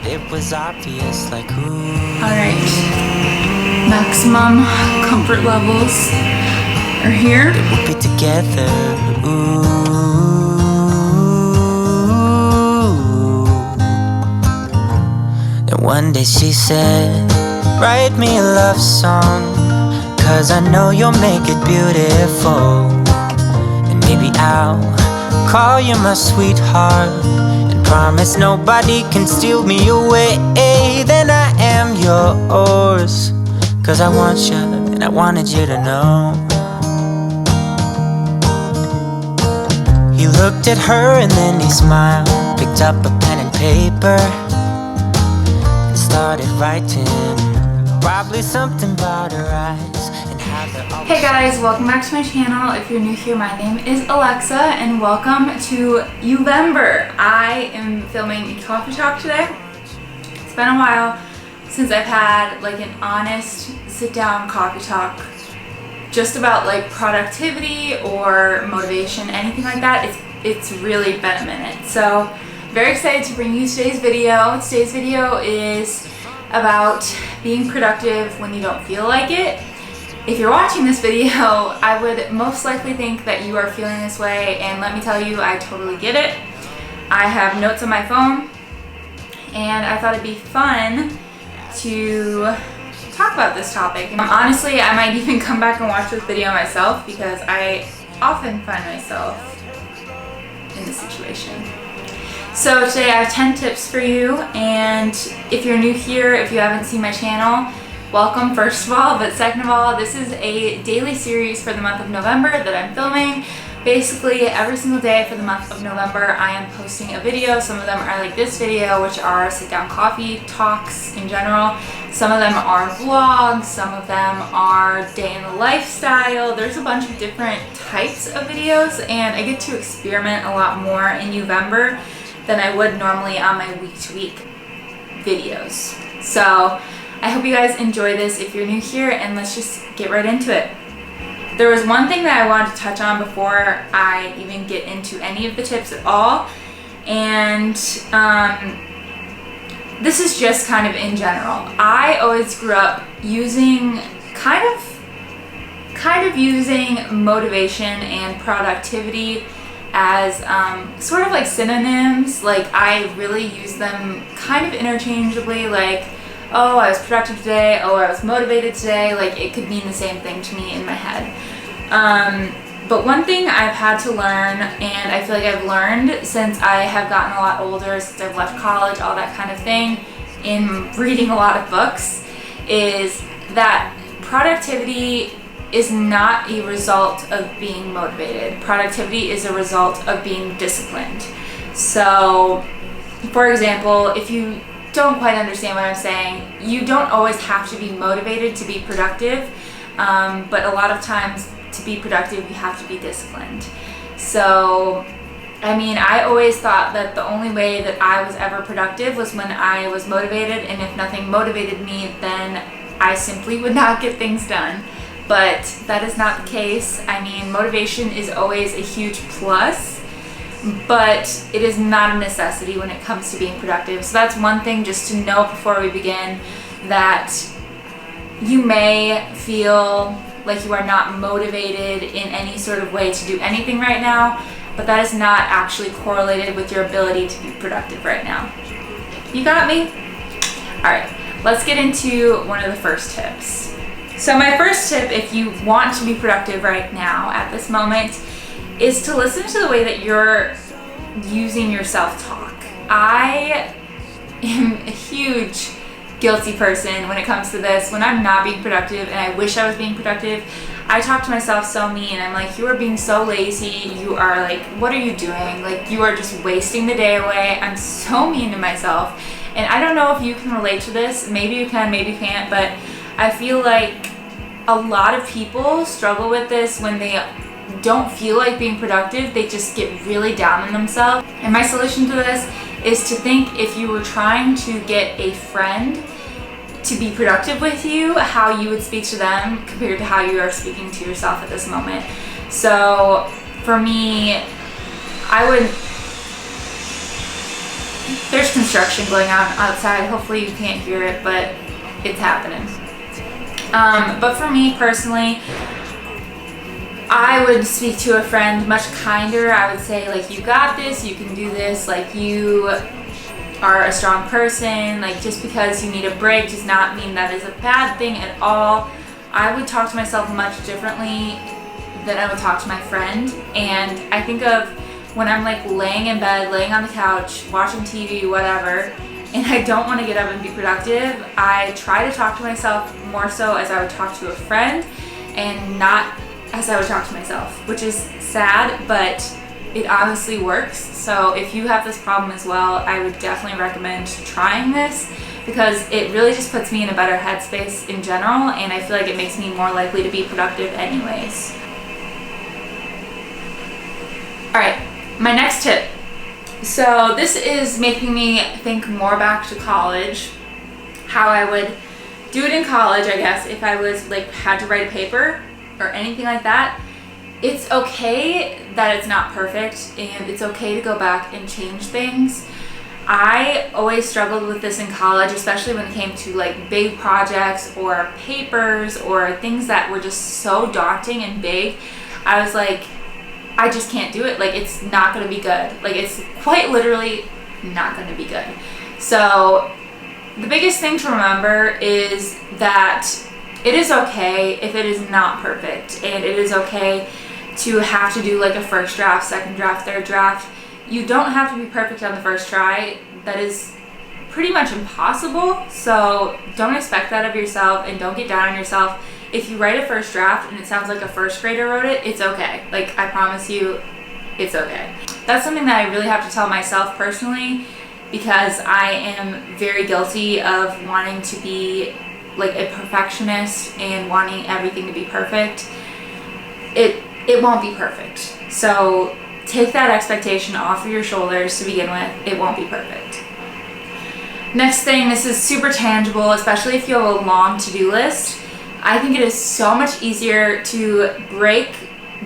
it was obvious, like ooh. Alright, maximum comfort levels are here. That we'll be together, ooh. Then one day she said, write me a love song, 'cause I know you'll make it beautiful. And maybe I'll call you my sweetheart, and promise nobody can steal me away. Then I am yours, 'cause I want you, and I wanted you to know. He looked at her and then he smiled, picked up a pen and paper, and started writing. Probably something about her eyes and how they're always... Hey guys, welcome back to my channel. If you're new here, my name is Alexa and welcome to Uvember. I am filming a coffee talk today. It's been a while since I've had like an honest sit down coffee talk just about like productivity or motivation, anything like that. It's really been a minute. So very excited to bring you today's video. Today's video is about being productive when you don't feel like it. If you're watching this video, I would most likely think that you are feeling this way, and let me tell you, I totally get it. I have notes on my phone, and I thought it'd be fun to talk about this topic. And honestly, I might even come back and watch this video myself because I often find myself in this situation. So today I have 10 tips for you, and if you're new here, if you haven't seen my channel, welcome first of all, but second of all, this is a daily series for the month of November that I'm filming. Basically, every single day for the month of November, I am posting a video. Some of them are like this video, which are sit-down coffee talks in general. Some of them are vlogs, some of them are day in the lifestyle. There's a bunch of different types of videos, and I get to experiment a lot more in Uvember than I would normally on my week-to-week videos. So I hope you guys enjoy this if you're new here, and let's just get right into it. There was one thing that I wanted to touch on before I even get into any of the tips at all, and this is just kind of in general. I always grew up using kind of using motivation and productivity as sort of like synonyms. Like I really use them kind of interchangeably, like, oh, I was productive today, oh, I was motivated today. Like it could mean the same thing to me in my head. But one thing I've had to learn, and I feel like I've learned since I have gotten a lot older, since I've left college, all that kind of thing, in reading a lot of books, is that productivity is not a result of being motivated. Productivity is a result of being disciplined. So, for example, if you don't quite understand what I'm saying, you don't always have to be motivated to be productive, but a lot of times to be productive you have to be disciplined. So I mean, I always thought that the only way that I was ever productive was when I was motivated, and if nothing motivated me, then I simply would not get things done. But that is not the case. I mean, motivation is always a huge plus, but it is not a necessity when it comes to being productive. So that's one thing just to know before we begin, that you may feel like you are not motivated in any sort of way to do anything right now, but that is not actually correlated with your ability to be productive right now. You got me? All right, let's get into one of the first tips. So my first tip, if you want to be productive right now at this moment, is to listen to the way that you're using your self-talk. I am a huge guilty person when it comes to this. When I'm not being productive and I wish I was being productive, I talk to myself so mean. I'm like, you are being so lazy. You are like, what are you doing? Like, you are just wasting the day away. I'm so mean to myself. And I don't know if you can relate to this. Maybe you can, maybe you can't, but I feel like a lot of people struggle with this when they don't feel like being productive. They just get really down on themselves. And my solution to this is to think, if you were trying to get a friend to be productive with you, how you would speak to them compared to how you are speaking to yourself at this moment. So for me, I would There's construction going on outside. Hopefully you can't hear it, but it's happening. But for me personally, I would speak to a friend much kinder. I would say, like, you got this, you can do this, like, you are a strong person. Like, just because you need a break does not mean that is a bad thing at all. I would talk to myself much differently than I would talk to my friend. And I think of when I'm like laying in bed, laying on the couch, watching TV, whatever, and I don't want to get up and be productive, I try to talk to myself more so as I would talk to a friend and not as I would talk to myself, which is sad, but it honestly works. So if you have this problem as well, I would definitely recommend trying this, because it really just puts me in a better headspace in general, and I feel like it makes me more likely to be productive anyways. Alright, my next tip. So this is making me think more back to college, how I would do it in college, I guess, if I was like had to write a paper or anything like that. It's okay that it's not perfect, and it's okay to go back and change things. I always struggled with this in college, especially when it came to like big projects or papers or things that were just so daunting and big. I was like, I just can't do it. Like, it's not going to be good. Like, it's quite literally not going to be good. So the biggest thing to remember is that it is okay if it is not perfect, and it is okay to have to do like a first draft, second draft, third draft. You don't have to be perfect on the first try. That is pretty much impossible. So don't expect that of yourself, and don't get down on yourself. If you write a first draft and it sounds like a first grader wrote it, it's okay. Like, I promise you, it's okay. That's something that I really have to tell myself personally, because I am very guilty of wanting to be like a perfectionist and wanting everything to be perfect. It won't be perfect. So take that expectation off of your shoulders to begin with. It won't be perfect. Next thing, this is super tangible, especially if you have a long to-do list. I think it is so much easier to break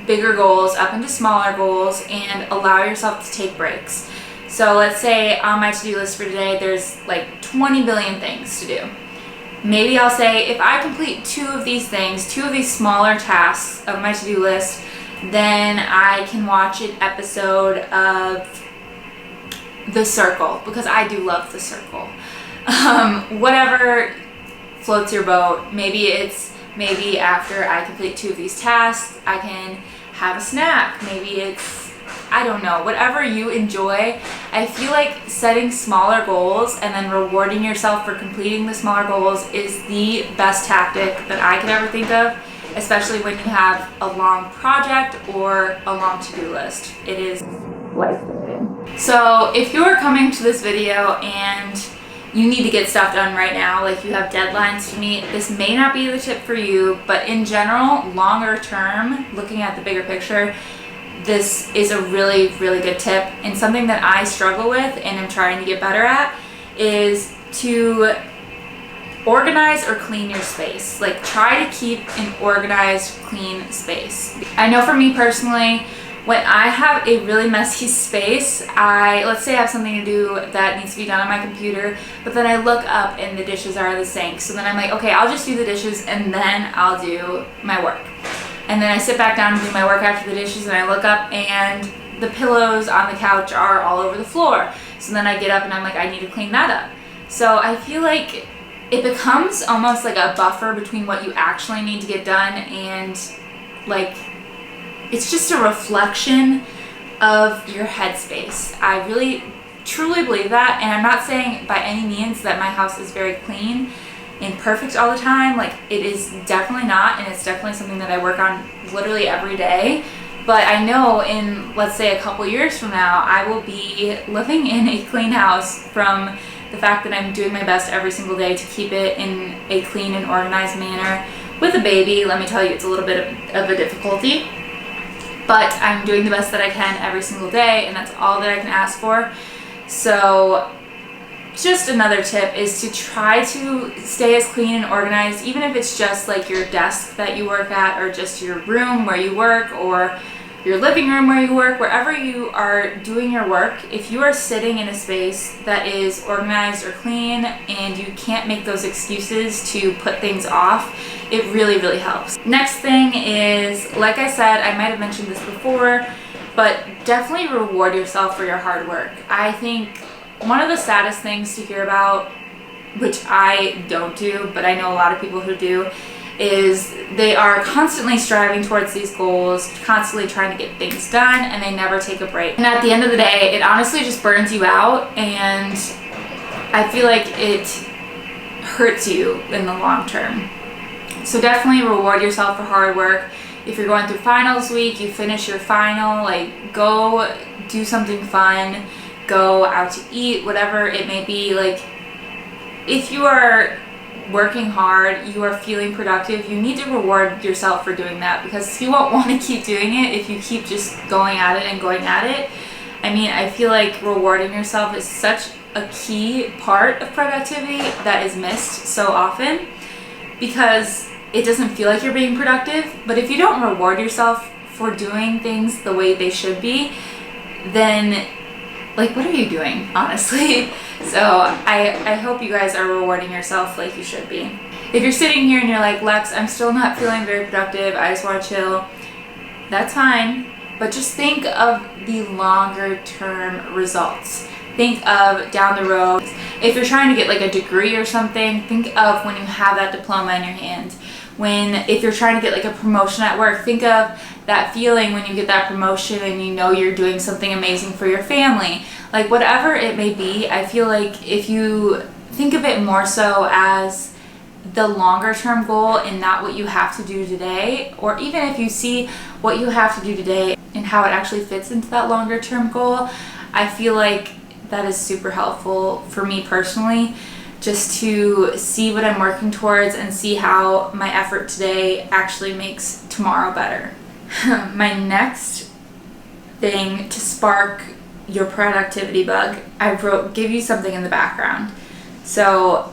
bigger goals up into smaller goals and allow yourself to take breaks. So let's say on my to-do list for today, there's like 20 billion things to do. Maybe I'll say, if I complete 2 of these things, 2 of these smaller tasks of my to-do list, then I can watch an episode of The Circle, because I do love The Circle. Whatever floats your boat. Maybe after I complete 2 of these tasks, I can have a snack. Maybe it's, I don't know, whatever you enjoy. I feel like setting smaller goals and then rewarding yourself for completing the smaller goals is the best tactic that I could ever think of, especially when you have a long project or a long to-do list. It is life-saving. So if you're coming to this video and you need to get stuff done right now, like you have deadlines to meet, this may not be the tip for you, but in general, longer term, looking at the bigger picture, this is a really, really good tip. And something that I struggle with and am trying to get better at is to organize or clean your space. Like, try to keep an organized, clean space. I know for me personally, when I have a really messy space, let's say I have something to do that needs to be done on my computer, but then I look up and the dishes are in the sink. So then I'm like, okay, I'll just do the dishes and then I'll do my work. And then I sit back down and do my work after the dishes, and I look up and the pillows on the couch are all over the floor. So then I get up and I'm like, I need to clean that up. So I feel like it becomes almost like a buffer between what you actually need to get done and like, it's just a reflection of your headspace. I really, truly believe that, and I'm not saying by any means that my house is very clean and perfect all the time. Like, it is definitely not, and it's definitely something that I work on literally every day. But I know in, let's say, a couple years from now, I will be living in a clean house from the fact that I'm doing my best every single day to keep it in a clean and organized manner. With a baby, let me tell you, it's a little bit of a difficulty. But I'm doing the best that I can every single day, and that's all that I can ask for. So just another tip is to try to stay as clean and organized, even if it's just like your desk that you work at, or just your room where you work, or your living room where you work, wherever you are doing your work, if you are sitting in a space that is organized or clean and you can't make those excuses to put things off, it really, really helps. Next thing is, like I said, I might have mentioned this before, but definitely reward yourself for your hard work. I think one of the saddest things to hear about, which I don't do, but I know a lot of people who do, is they are constantly striving towards these goals, constantly trying to get things done, and they never take a break. And at the end of the day, it honestly just burns you out, and I feel like it hurts you in the long term. So definitely reward yourself for hard work. If you're going through finals week, you finish your final, like go do something fun, go out to eat, whatever it may be. Like if you are working hard, you are feeling productive, you need to reward yourself for doing that, because you won't want to keep doing it if you keep just going at it and going at it. I mean, I feel like rewarding yourself is such a key part of productivity that is missed so often, because it doesn't feel like you're being productive. But if you don't reward yourself for doing things the way they should be, then like, what are you doing, honestly? So I hope you guys are rewarding yourself like you should be. If you're sitting here and you're like, Lex, I'm still not feeling very productive, I just want to chill, that's fine. But just think of the longer term results. Think of down the road. If you're trying to get like a degree or something, think of when you have that diploma in your hand. If you're trying to get like a promotion at work, think of that feeling when you get that promotion and you know you're doing something amazing for your family. Like whatever it may be, I feel like if you think of it more so as the longer term goal and not what you have to do today, or even if you see what you have to do today and how it actually fits into that longer term goal, I feel like that is super helpful for me personally, just to see what I'm working towards and see how my effort today actually makes tomorrow better. My next thing to spark your productivity bug, I wrote, give you something in the background. So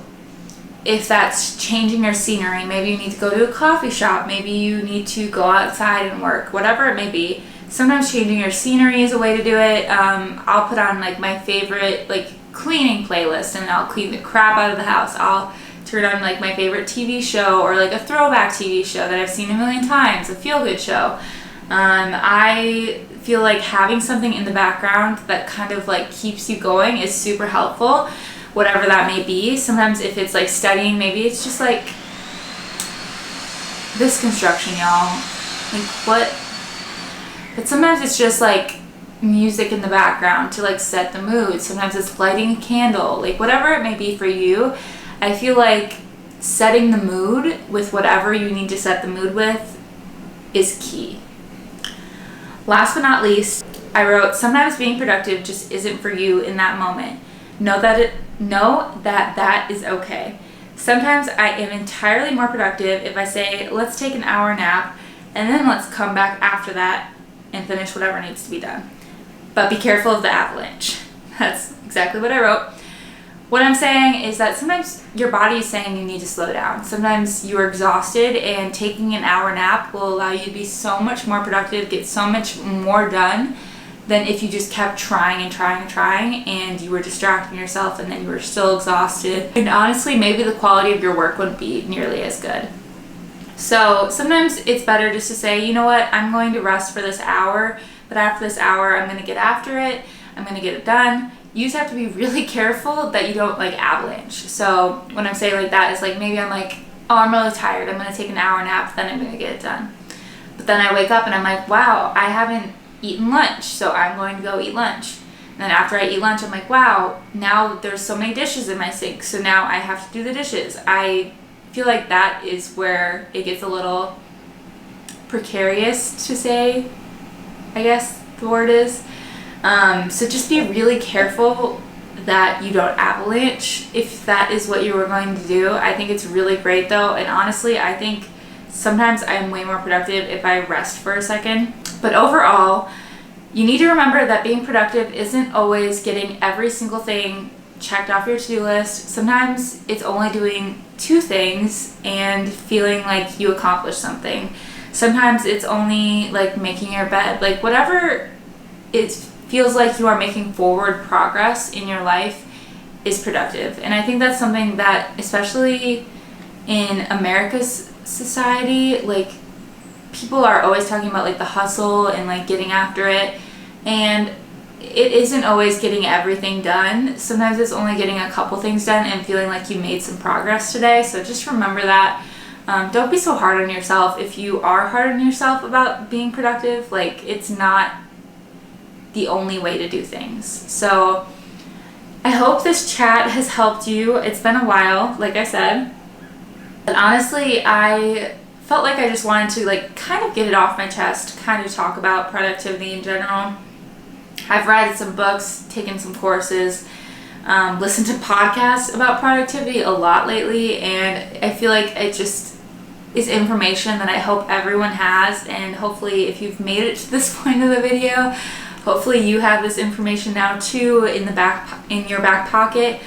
if that's changing your scenery, maybe you need to go to a coffee shop, maybe you need to go outside and work, whatever it may be. Sometimes changing your scenery is a way to do it. I'll put on like my favorite like cleaning playlist and I'll clean the crap out of the house. I'll turn on like my favorite TV show or like a throwback TV show that I've seen a million times, a feel-good show. I feel like having something in the background that kind of like keeps you going is super helpful, whatever that may be. Sometimes if it's like studying, maybe it's just like this construction, y'all. Like what? But sometimes it's just like music in the background to like set the mood. Sometimes it's lighting a candle, like whatever it may be for you. I feel like setting the mood with whatever you need to set the mood with is key. Last but not least, I wrote, sometimes being productive just isn't for you in that moment. Know that is okay. Sometimes I am entirely more productive if I say, let's take an hour nap and then let's come back after that and finish whatever needs to be done. But be careful of the avalanche. That's exactly what I wrote. What I'm saying is that sometimes your body is saying you need to slow down. Sometimes you are exhausted and taking an hour nap will allow you to be so much more productive, get so much more done than if you just kept trying and you were distracting yourself and then you were still exhausted. And honestly, maybe the quality of your work wouldn't be nearly as good. So sometimes it's better just to say, you know what, I'm going to rest for this hour, but after this hour, I'm going to get after it. I'm going to get it done. You just have to be really careful that you don't like avalanche. So when I'm saying like that, it's like maybe I'm like, oh, I'm really tired. I'm going to take an hour nap, then I'm going to get it done. But then I wake up and I'm like, wow, I haven't eaten lunch, so I'm going to go eat lunch. And then after I eat lunch, I'm like, wow, now there's so many dishes in my sink, so now I have to do the dishes. I feel like that is where it gets a little precarious to say, I guess the word is. So just be really careful that you don't avalanche if that is what you were going to do. I think it's really great though, and honestly, I think sometimes I'm way more productive if I rest for a second. But overall, you need to remember that being productive isn't always getting every single thing checked off your to-do list. Sometimes it's only doing 2 things and feeling like you accomplished something. Sometimes it's only like making your bed, like whatever it feels like you are making forward progress in your life is productive. And I think that's something that, especially in America's society, like people are always talking about like the hustle and like getting after it, and it isn't always getting everything done. Sometimes it's only getting a couple things done and feeling like you made some progress today. So just remember that. Don't be so hard on yourself. If you are hard on yourself about being productive, like it's not the only way to do things. So I hope this chat has helped you. It's been a while, like I said. But honestly, I felt like I just wanted to like kind of get it off my chest, kind of talk about productivity in general. I've read some books, taken some courses, listened to podcasts about productivity a lot lately, and I feel like it just is information that I hope everyone has. And hopefully if you've made it to this point of the video, hopefully you have this information now too in your back pocket.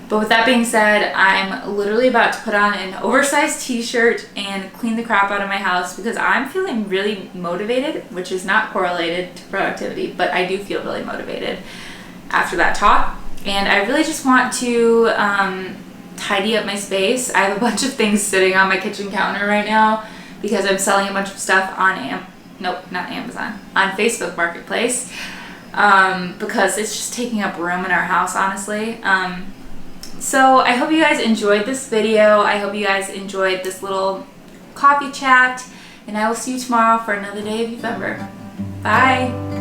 But with that being said, I'm literally about to put on an oversized t-shirt and clean the crap out of my house because I'm feeling really motivated, which is not correlated to productivity, but I do feel really motivated after that talk. And I really just want to tidy up my space. I have a bunch of things sitting on my kitchen counter right now because I'm selling a bunch of stuff on on Facebook Marketplace, because it's just taking up room in our house, honestly. So I hope you guys enjoyed this video. I hope you guys enjoyed this little coffee chat, and I will see you tomorrow for another day of November. Bye!